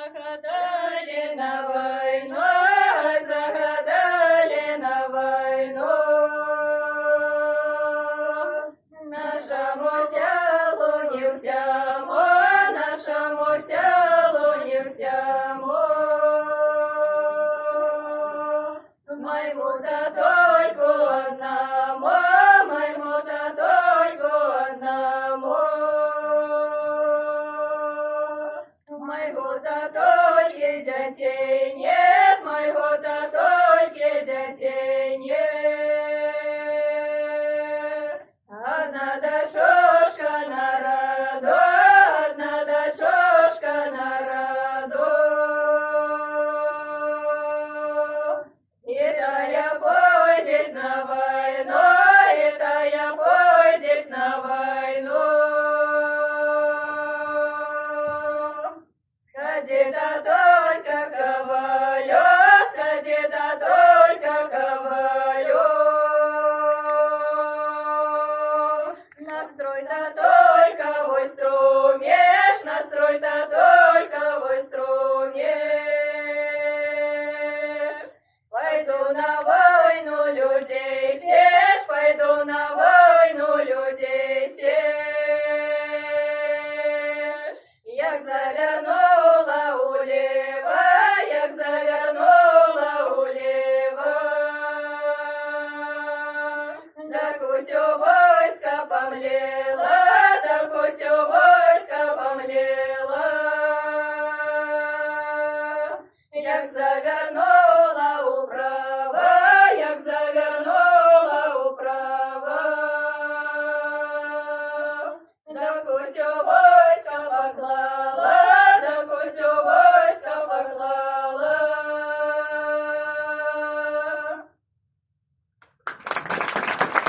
загадали на войну, загадали на войну. Нашому селу не всему, нашему селу не всему. Моему-то только одному, моему-то только одному. Моего-то только детей нет, моего-то только детей нет. Одна дочушка народу, одна дочушка народу. Это я пойдешь на войну, это я пойдешь на войну. Сходи-то только ковалю, сходи-то только ковалю. Настрой-то только войск умеешь, настрой-то только войск умеешь. Пойду на войну людей сечь, пойду на войну людей сечь. Як завернула улево, як завернула улево. Так усё войско помлело, так усё войско помлело. Як